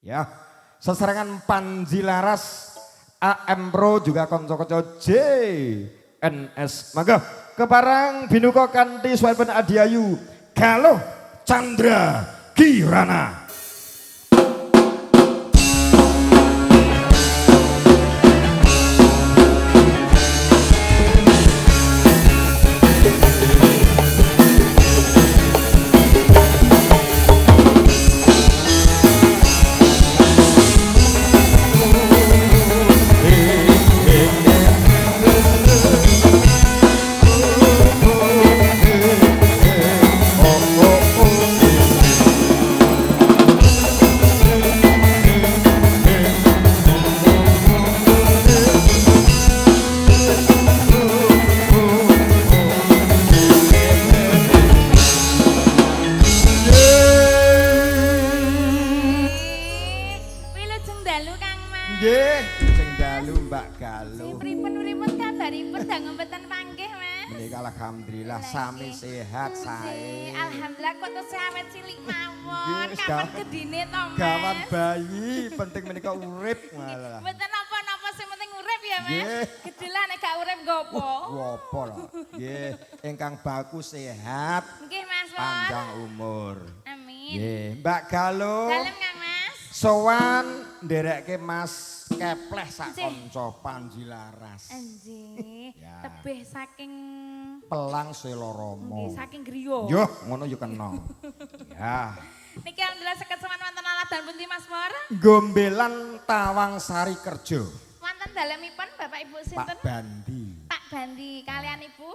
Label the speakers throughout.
Speaker 1: Ya, seserangan Panji Laras, AM Pro juga konco-konco JNS. Mangga keparang binuka kanthi swipen Adiayu Galuh Chandra Kirana. Alhamdulillah sami sehat sae.
Speaker 2: Alhamdulillah kok tesih awet cilik mawon. Kapan gedine to, Mas?
Speaker 1: Gawan bayi, penting menika urip malah.
Speaker 2: Mboten napa-napa sing penting urip ya, Mas. Gedhe lah nek gak urip nggopo?
Speaker 1: Ngopo lho. Nggih, ingkang baku sehat.
Speaker 2: Nggih, Mas.
Speaker 1: Panjang umur.
Speaker 2: Amin.
Speaker 1: Nggih, Mbak Galuh.
Speaker 2: Dalem Kang Mas.
Speaker 1: Sowan nderekke Mas Kepleh sak kanca Panji Laras.
Speaker 2: Nggih. Tebih saking
Speaker 1: Pelang Seloromo.
Speaker 2: Nggih, saking griya.
Speaker 1: Yo, ngono yo kena. Ya.
Speaker 2: Niki alhamdulillah saged sewan wonten aladan pundi Mas Pur?
Speaker 1: Gombelan Tawang Sari Kerja.
Speaker 2: Wonten dalemipun Bapak Ibu sinten?
Speaker 1: Pak Bandi.
Speaker 2: Pak Bandi kalian Ibu?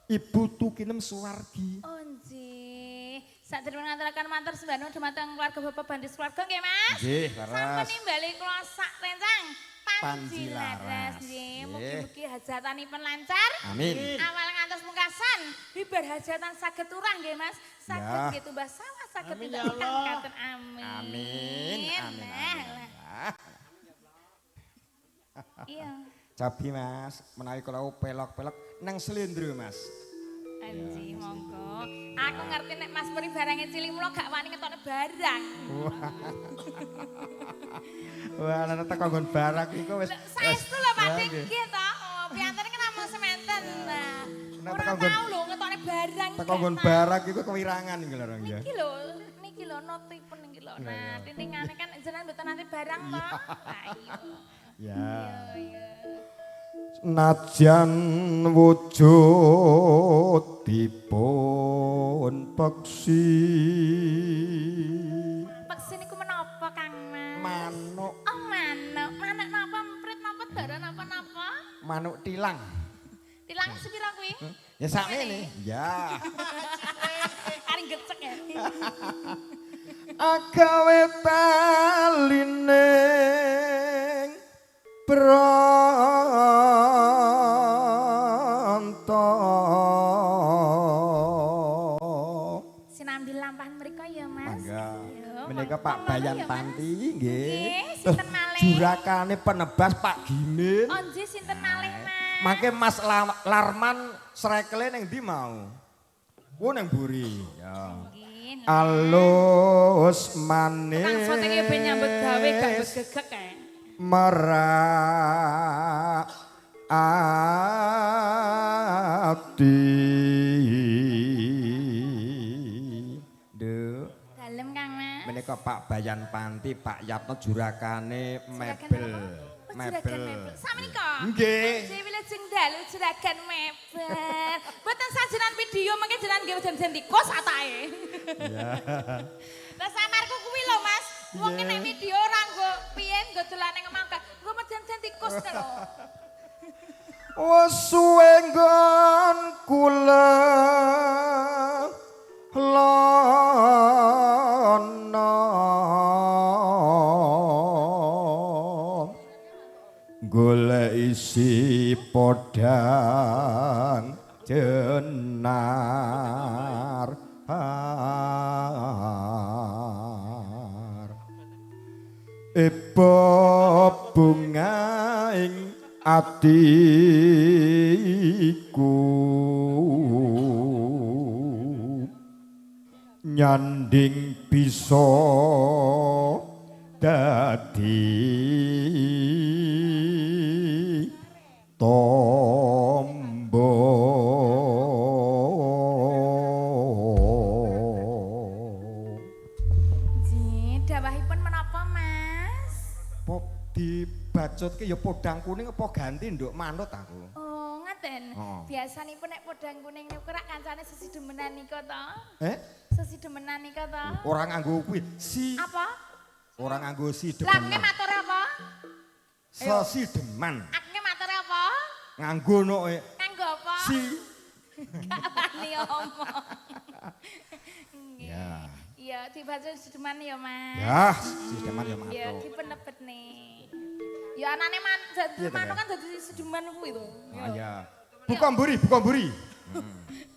Speaker 1: Ibu Tukinem Suwargi.
Speaker 2: Oh nggih. Sadèrèng ngaturaken matur sembah dhumateng keluarga Bapak Bandi keluarga nggih Mas?
Speaker 1: Nggih, laras.
Speaker 2: Sampun nimbali kula sak rencang.
Speaker 1: Panji Laras.
Speaker 2: Nggih, mugi-mugi hajatanipun lancar.
Speaker 1: Amin.
Speaker 2: Awal ngantos mungkasan, bibar hajatan saged turang nggih Mas. Saged nggih tumbas sawah, saged tidak utang. Amin.
Speaker 1: Amin. Amin.
Speaker 2: Iya.
Speaker 1: Cabi Mas, menawi kula pelok-pelok nang slendro Mas.
Speaker 2: Anji, monggo. Aku ngerti nek Mas Puri barange cilik mulo gak wani ngetokne barang.
Speaker 1: Wah, ana teko nggon barang iku wis.
Speaker 2: Saestu lho Pak Diki to. Oh, piantane kan namung sementen. Ora tau lho ngetokne barang.
Speaker 1: Teko nggon barang iku kewirangan iki lho ya.
Speaker 2: Niki lho notipun iki lho. Nah, tintingane kan jenengan mboten nanti barang to. Ayo.
Speaker 1: Ya.
Speaker 2: Iya.
Speaker 1: Najan wujud dipun peksi.
Speaker 2: Peksi niku menapa Kang Mas?
Speaker 1: Manuk.
Speaker 2: Oh manuk. Manuk napa emprit napa dara napa-napa?
Speaker 1: Manuk tilang.
Speaker 2: Tilang sepira kuwi?
Speaker 1: Ya sakmene. Ya.
Speaker 2: Areng gecek ya.
Speaker 1: Agawe taline Bronto.
Speaker 2: Sinambi lampahan mriko ya, Mas.
Speaker 1: Mangga.
Speaker 2: Yo,
Speaker 1: Menika Pak Bayan Panti nggih.
Speaker 2: Sinten malih?
Speaker 1: Jurakane penebas Pak Gimin.
Speaker 2: Oh, nggih sinten malih, Mas?
Speaker 1: Mangke Mas Larman srekele ning ndi mau? Ku ning Buri. Ya.
Speaker 2: Nggih.
Speaker 1: Alus manis.
Speaker 2: Kang Sotenge ben nyambut gawe gak begegek kae.
Speaker 1: Merak ati Duh.
Speaker 2: Dalem Kang Mas.
Speaker 1: Menika Pak Bayan Panti, Pak Yatno jurakane mebel. Mebel.
Speaker 2: Samenika.
Speaker 1: Nggih.
Speaker 2: Wilujeng dalu juragan mebel. Mboten sajenan video mengke jenengan nggih jan tikus atae.
Speaker 1: Ya.
Speaker 2: Lah samarku kuwi lho Mas. Wong nek video ora nggo piye nggo dolane ngemangka. Nggo mejan tikus to lho.
Speaker 1: Wes suwe nggon kula lono golek isi podang jenar Eba bunga ing atiku nyanding bisa dadi tombo
Speaker 2: dawahipun menapa Mas?
Speaker 1: Pop dibacutke ya podang kuning apa ganti nduk manut aku.
Speaker 2: Oh, ngaten.
Speaker 1: Oh.
Speaker 2: Biasanipun nek podang kuning niku rak kancane sesidemenan nika to? Sesidemenan nika to?
Speaker 1: Ora nganggo kuwi.
Speaker 2: Apa?
Speaker 1: Ora nganggo si
Speaker 2: Lah
Speaker 1: demenan.
Speaker 2: matur apa?
Speaker 1: Sesideman.
Speaker 2: Akne matur apa?
Speaker 1: Nganggo noe.
Speaker 2: Kanggo apa?
Speaker 1: Si.
Speaker 2: Wani omong.
Speaker 1: Ya.
Speaker 2: Iya, dibaca sedeman ya, Mas.
Speaker 1: Ya, sisteman ya manut.
Speaker 2: Iya, dipenebet nih. Ya anane manuk kan dadi sedeman kuwi to.
Speaker 1: Ah ya. Buka mburi.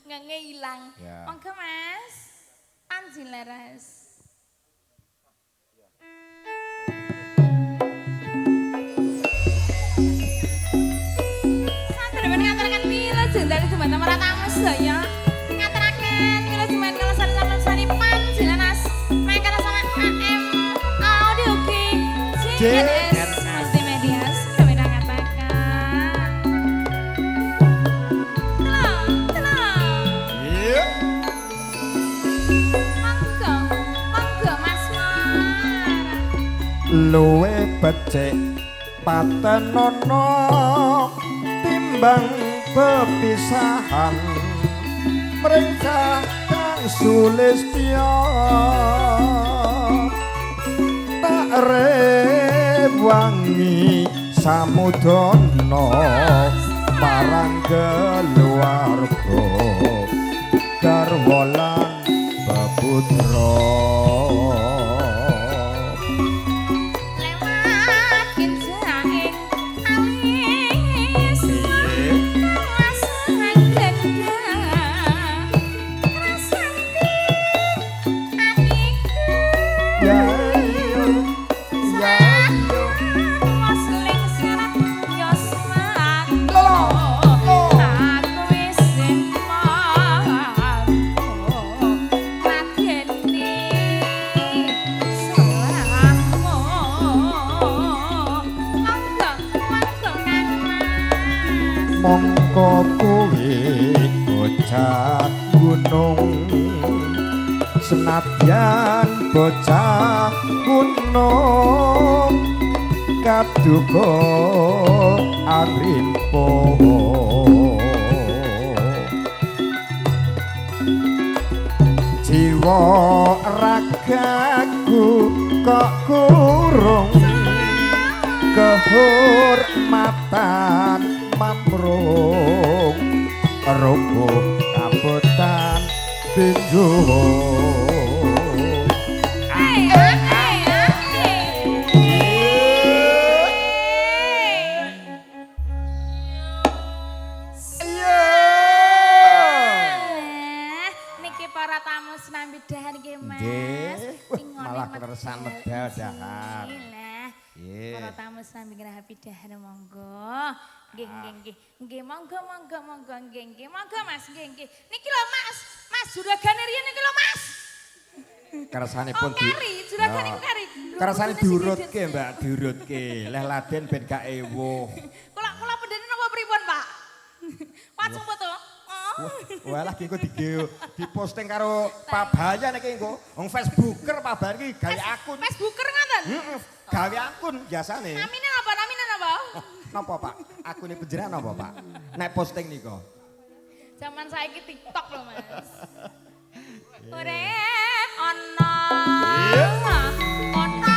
Speaker 2: Ngenge ilang.
Speaker 1: Ya.
Speaker 2: Monggo Mas. Panji leres. Sampun ngaturaken mila jendal dumateng maratamu sedaya. Ngaturaken mila jumen kala sari Panji leres. Mangkana sama AM Audio King JNS Multimedia kami ngatakan. Tenang.
Speaker 1: Iya.
Speaker 2: Monggo Mas Mara.
Speaker 1: Luwe becik patenono timbang pepisahan mereka kang sulistya tak rewangi samudana parang keluarga garwalan beputra
Speaker 2: Lewat kinjanging alis Rasang gendang Rasanti adikku
Speaker 1: ya ya
Speaker 2: Mosling serat yosmanto Aku wis mampu Radeni selangmu Monggo Kang Mas
Speaker 1: mongko kuwi bocah gunung senadyan bocah gunung kaduga arimpo jiwa ragaku kok kurung kehormatan mamrung rogo kabutan bindu
Speaker 2: Niki para tamu senambi dahan nggih Mas.
Speaker 1: Nggih. Malah keresan medal dahan.
Speaker 2: Lah.
Speaker 1: Nggih.
Speaker 2: Para tamu senambi ngerahapi dahan monggo. Nggih. Nggih monggo nggih. Monggo Mas nggih. Niki lho Mas. Mas juragane riyen niki lho Mas.
Speaker 1: Kerasanipun
Speaker 2: kari, juragane ku kari.
Speaker 1: Kerasane diurutke Mbak, diurutke. Leh laden ben gak ewuh.
Speaker 2: Kula pendene napa pripun Pak? Langsung foto.
Speaker 1: Walah ki engko diposting karo Pak Bayan iki engko. Wong Facebooker Pak Bayan iki gawe akun.
Speaker 2: Facebooker ngoten?
Speaker 1: Heeh, gawe akun biasane.
Speaker 2: Namine napa?
Speaker 1: Napa Pak? Akune penjenengan napa Pak? Nek posting nika.
Speaker 2: Zaman saiki TikTok lho Mas. Urip ana. Ana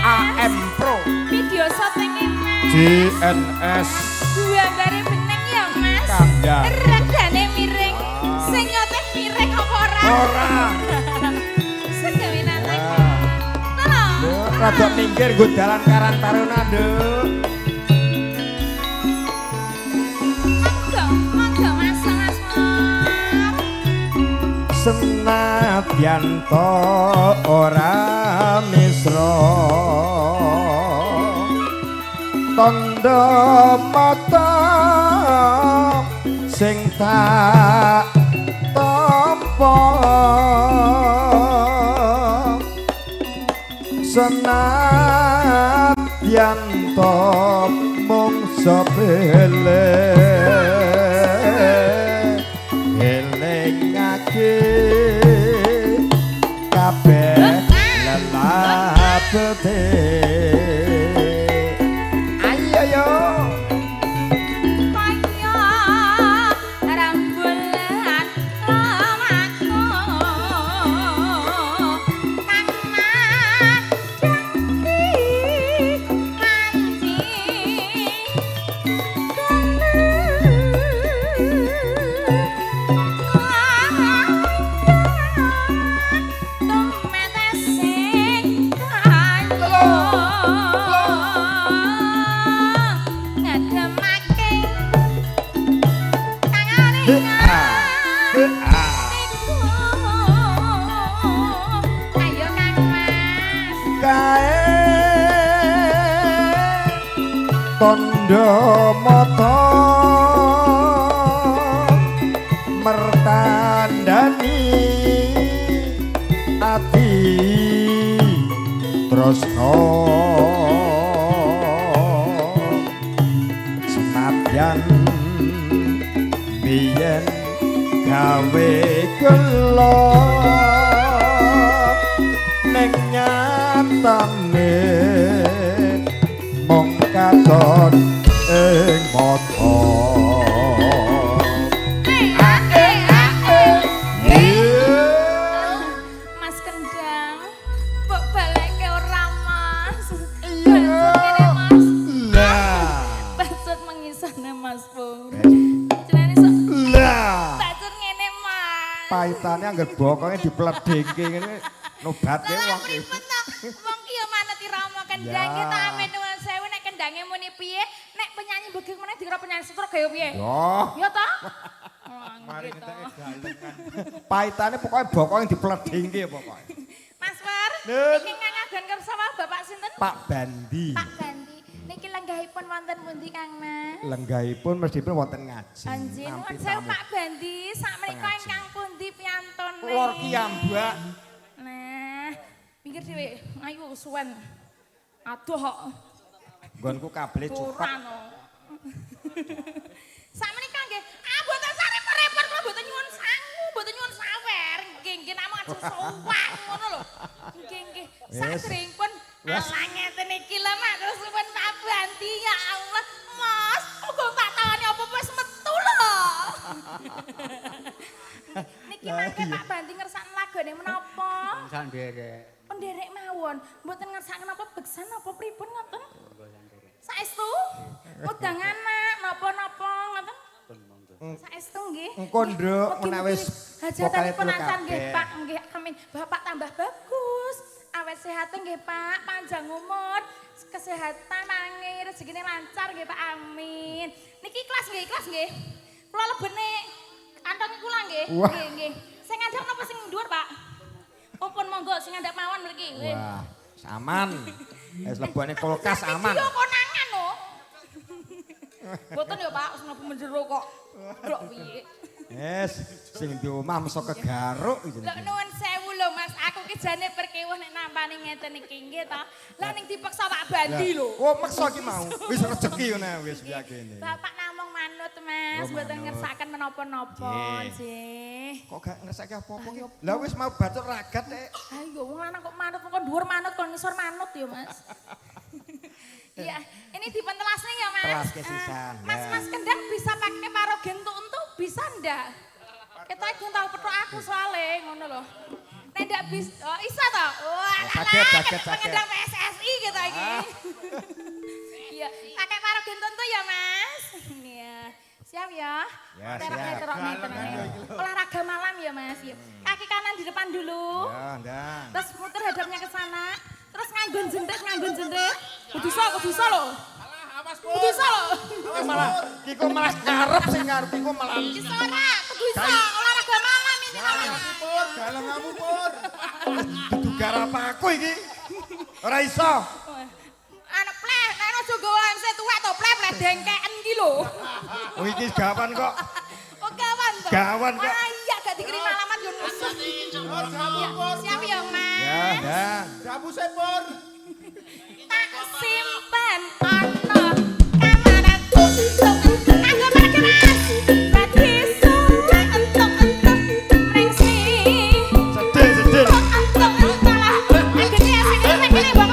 Speaker 1: AM Pro
Speaker 2: video syuting Mas.
Speaker 1: JNS ora.
Speaker 2: Segawinan lagi.
Speaker 1: Ya.
Speaker 2: Tolong.
Speaker 1: Nduk, rada minggir nggo dalan Karang Taruna, Nduk.
Speaker 2: Monggo Mas Mas.
Speaker 1: Senadyan to ora misra tandha mata sing tak tampa senadyan to mung sepele elingake kabeh lelapete ayo yo
Speaker 2: Kaya rembulan lamaku kang madangki manci Ayo Kang Mas
Speaker 1: kae tondo mata mertandani ati tresna senadyan biyen gawe gelo ning nyatane mung katon ing mata
Speaker 2: Mas Kendang mbok balekke ora Mas Bacut Mas
Speaker 1: lah
Speaker 2: Bacut mengisane Mas Pur jenenge sok
Speaker 1: lah
Speaker 2: Bacut ngene Mas
Speaker 1: paitane angger bokonge dipledhengke ngene nobate
Speaker 2: Lah
Speaker 1: wong
Speaker 2: pripun to wong ki yo manut irama Kendang
Speaker 1: Ya.
Speaker 2: ki tak amen nuwun sewu nek kendange muni piye nek penyanyi begih meneh dikira penyanyi setro gaya piye
Speaker 1: yo
Speaker 2: ya to
Speaker 1: mari
Speaker 2: gitu.
Speaker 1: ngeteke galengan paitane pokoke bokonge dipledhengke pokoke
Speaker 2: Mas Pur
Speaker 1: Nun.
Speaker 2: iki ngangagen kersa Bapak sinten
Speaker 1: Pak Bandi
Speaker 2: Pak Bandi niki lenggahipun wonten pundi Kang Mas
Speaker 1: lenggahipun mestipun wonten ngaji
Speaker 2: Anjing,
Speaker 1: nampi
Speaker 2: nuwun sewu
Speaker 1: tamu.
Speaker 2: Pak Bandi, sakmenika
Speaker 1: Pengaji.
Speaker 2: ingkang pundi piyantune?
Speaker 1: Lor Kiambak
Speaker 2: Nah, pinggir dhewe, ayo suwen. Aduh kok
Speaker 1: nggonku kabele cupet
Speaker 2: kurang. Sakmenika nggih, mboten sarep-repot kula mboten nyuwun sangu, mboten nyuwun sawer. Nggih, nggih namung aja sowan ngono lho. Nggih, nggih. Sadèrèngipun
Speaker 1: Wes.
Speaker 2: ala ngeten iki lho, Mak, terus suwun Pak Bandi ya Allah. Mas, kok tak tawani apa wis metu lho. Niki mangke Pak Bandi ngersakno lagone menapa?
Speaker 3: Sanderek.
Speaker 2: Penderek mawon, mboten ngersakno napa beksan napa pripun ngoten? Saestu? Udang anak napa-napa ngoten? Saestu nggih.
Speaker 1: engko nduk
Speaker 2: Mugi-mugi
Speaker 1: menawi wis
Speaker 2: hajatanipun
Speaker 1: vokalipun
Speaker 2: acan nggih
Speaker 1: kabeh.
Speaker 2: Pak, nggih amin. Bapak tambah bagus. Awet sehat nggih Pak, panjang umur, kesehatan mangir, rezekine lancar nggih Pak. Amin. Niki ikhlas nggih. Kula lebene kantong kula nggih.
Speaker 1: Wah.
Speaker 2: Nggih, nggih. Sing ngandhap napa sing dhuwur, Pak? Pun monggo sing ngandhap mawon mriki. Nggih.
Speaker 1: Wah, aman. Wis lebone kulkas aman.
Speaker 2: Yo konangan no. Boten ya Pak, wis mlebu menjero kok. Ndok piye?
Speaker 1: Wis sing di omah meso kegaruk iki.
Speaker 2: Lho nuwun sewu lho Mas, aku ki jane perkewuh nek nampani ngeten iki nggih to. Lah ning dipaksa Pak Bandi lho.
Speaker 1: Oh, meksa ki mau. Wis rezeki ngene wis ya kene.
Speaker 2: Bapak namung manut Mas,
Speaker 1: Oh,
Speaker 2: mboten
Speaker 1: manut.
Speaker 2: ngersaken menapa-napa
Speaker 1: Nggih.
Speaker 2: nggih.
Speaker 1: Kok gak ngersake apa-apa ki? Lah wis mau bacot ragat
Speaker 2: Ayo wong lanang kok manut kok dhuwur manut kok ngisor manut ya Mas. Iya, ini dipentelasnya ya Mas.
Speaker 1: Telas kesisan,
Speaker 2: Mas
Speaker 1: ya.
Speaker 2: Mas Kendang bisa pakai parogen untuk bisa ndak? Kita yang tahu petuk aku soalnya ngono loh. Nek ndak bisa, oh isa toh? Wah,
Speaker 1: Saged.
Speaker 2: pengendang PSSI kita iki. Iya, pakai parogen tentu ya Mas. Iya. Siap ya?
Speaker 1: Ya,
Speaker 2: Terok
Speaker 1: siap.
Speaker 2: terok nih. Olahraga malam ya Mas. Yuk. Kaki kanan di depan dulu.
Speaker 1: Ya, ndang.
Speaker 2: Terus muter hadapnya ke sana. Terus nganggon jendret. Kudu iso lho. Kudu iso lho.
Speaker 1: Malah Kiko malah ngarep sing ngarep Kiko malah.
Speaker 2: Iso ora? Kudu iso. Olahraga malam ini namanya.
Speaker 3: Pur, dalang kamu Pur.
Speaker 1: Dudu garap aku iki. Ora iso.
Speaker 2: Anak pleh, nek aja nggawa MC tuwek to pleh dengkeken iki lho.
Speaker 1: Oh iki gawan kok.
Speaker 2: Oh gawan to.
Speaker 1: Gawan kok.
Speaker 2: Wah iya gak dikirim alamat yo musuh.
Speaker 3: Oh, jamu Pur.
Speaker 2: Siap ya Mas.
Speaker 1: Ya, ndang.
Speaker 3: Jamu saya Pur.
Speaker 2: Tak simpen ana kamarku kanggo berkeras dadi suwe entuk-entuk rengsi
Speaker 1: Sedih.
Speaker 2: entuk-entuk lah gede sing ngene bang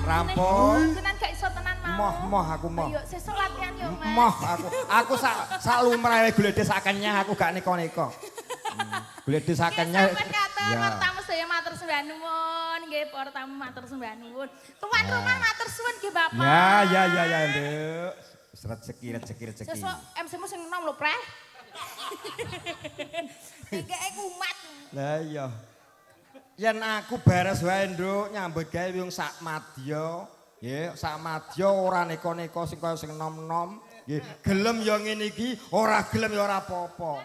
Speaker 1: Rampung.
Speaker 2: Tenan gak iso tenan mau.
Speaker 1: Moh aku moh.
Speaker 2: Ayo sesuk latihan yo, Mas.
Speaker 1: Moh aku. Aku sak lumrahe gledhesakennya aku gak neko-neko. Gledhesakennya.
Speaker 2: Sampeyan kata tamu saya matur sembah nuwun, nggih para tamu matur sembah nuwun. Tuan rumah matur suwun nggih Bapak.
Speaker 1: Ya, Nduk. Rezeki.
Speaker 2: Sesuk MC-mu sing enom lho, Preh. Iki kumat.
Speaker 1: Lah iya. Yen aku beres wae Nduk nyambut gawe wong sak madya. Nggih, sak madya ora neko-neko sing kaya sing nom-nom. Nggih, gelem ya ngene iki, ora gelem ya ora apa-apa.